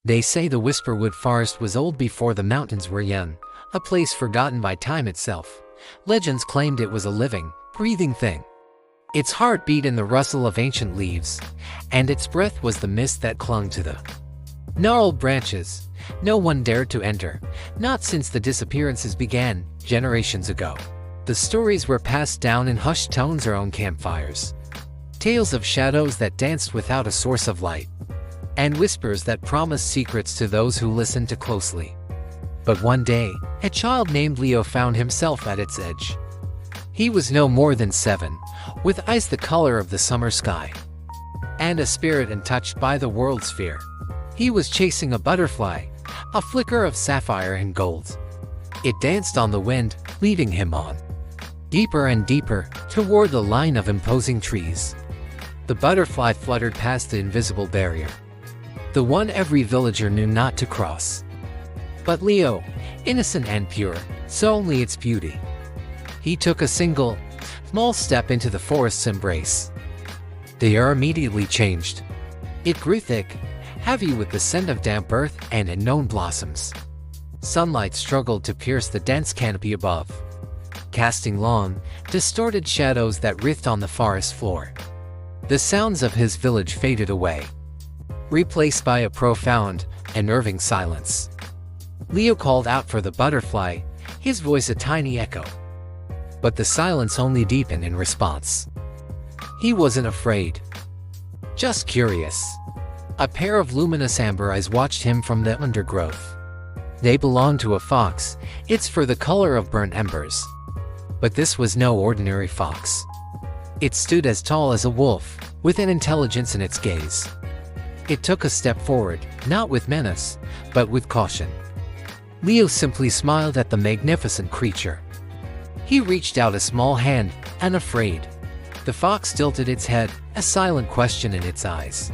They say the Whisperwood Forest was old before the mountains were young, a place forgotten by time itself. Legends claimed it was a living, breathing thing. Its heart beat in the rustle of ancient leaves, and its breath was the mist that clung to the gnarled branches. No one dared to enter, not since the disappearances began, generations ago. The stories were passed down in hushed tones around campfires. Tales of shadows that danced without a source of light, and whispers that promised secrets to those who listened too closely. But one day, a child named Leo found himself at its edge. He was no more than 7, with eyes the color of the summer sky, and a spirit untouched by the world's fear. He was chasing a butterfly, a flicker of sapphire and gold. It danced on the wind, leading him on, deeper and deeper, toward the line of imposing trees. The butterfly fluttered past the invisible barrier, the one every villager knew not to cross. But Leo, innocent and pure, saw only its beauty. He took a single, small step into the forest's embrace. The air immediately changed. It grew thick, heavy with the scent of damp earth and unknown blossoms. Sunlight struggled to pierce the dense canopy above, casting long, distorted shadows that writhed on the forest floor. The sounds of his village faded away, replaced by a profound, unnerving silence. Leo called out for the butterfly, his voice a tiny echo. But the silence only deepened in response. He wasn't afraid, just curious. A pair of luminous amber eyes watched him from the undergrowth. They belonged to a fox, its fur the color of burnt embers. But this was no ordinary fox. It stood as tall as a wolf, with an intelligence in its gaze. It took a step forward, not with menace, but with caution. Leo simply smiled at the magnificent creature. He reached out a small hand, unafraid. The fox tilted its head, a silent question in its eyes.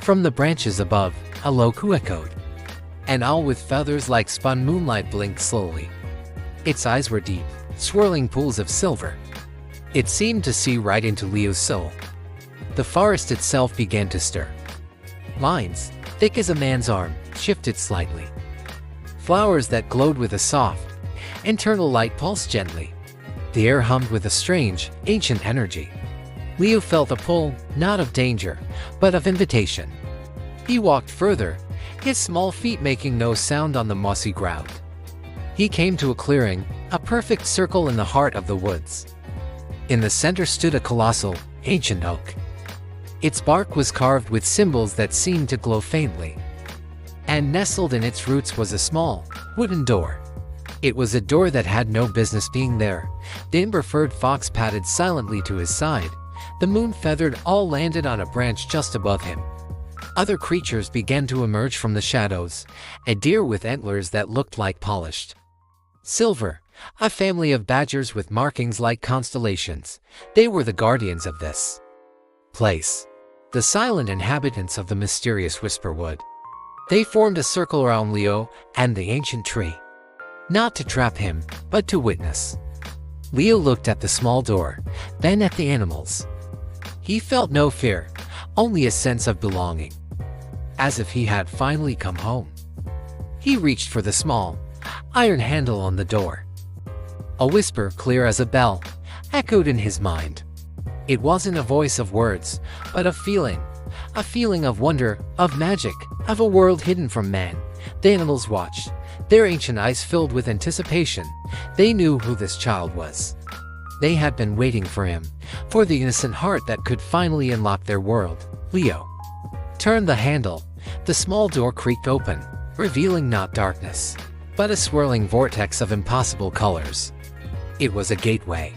From the branches above, a low coo echoed. An owl with feathers like spun moonlight blinked slowly. Its eyes were deep, swirling pools of silver. It seemed to see right into Leo's soul. The forest itself began to stir. Lines, thick as a man's arm, shifted slightly. Flowers that glowed with a soft, internal light pulsed gently. The air hummed with a strange, ancient energy. Leo felt a pull, not of danger, but of invitation. He walked further, his small feet making no sound on the mossy ground. He came to a clearing, a perfect circle in the heart of the woods. In the center stood a colossal, ancient oak. Its bark was carved with symbols that seemed to glow faintly. And nestled in its roots was a small, wooden door. It was a door that had no business being there. The amber-furred fox padded silently to his side. The moon-feathered owl landed on a branch just above him. Other creatures began to emerge from the shadows, a deer with antlers that looked like polished silver, a family of badgers with markings like constellations. They were the guardians of this place, the silent inhabitants of the mysterious Whisperwood. They formed a circle around Leo and the ancient tree, not to trap him, but to witness. Leo looked at the small door, then at the animals. He felt no fear, only a sense of belonging, as if he had finally come home. He reached for the small, iron handle on the door. A whisper, clear as a bell, echoed in his mind. It wasn't a voice of words, but a feeling of wonder, of magic, of a world hidden from man. The animals watched, their ancient eyes filled with anticipation. They knew who this child was. They had been waiting for him, for the innocent heart that could finally unlock their world. Leo turned the handle. The small door creaked open, revealing not darkness, but a swirling vortex of impossible colors. It was a gateway,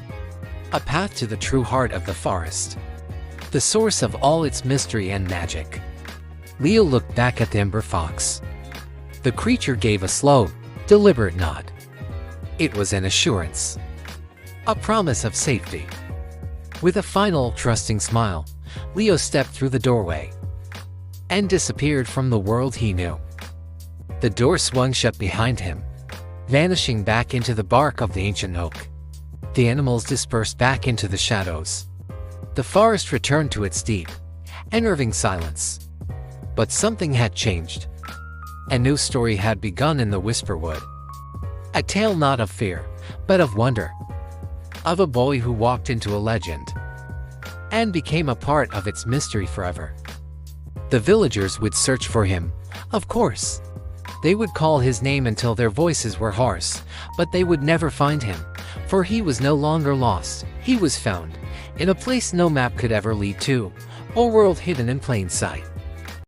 a path to the true heart of the forest, the source of all its mystery and magic. Leo looked back at the ember fox. The creature gave a slow, deliberate nod. It was an assurance, a promise of safety. With a final, trusting smile, Leo stepped through the doorway and disappeared from the world he knew. The door swung shut behind him, vanishing back into the bark of the ancient oak. The animals dispersed back into the shadows. The forest returned to its deep, unnerving silence. But something had changed. A new story had begun in the Whisperwood. A tale not of fear, but of wonder. Of a boy who walked into a legend and became a part of its mystery forever. The villagers would search for him, of course. They would call his name until their voices were hoarse, but they would never find him, for he was no longer lost. He was found, in a place no map could ever lead to, or world hidden in plain sight.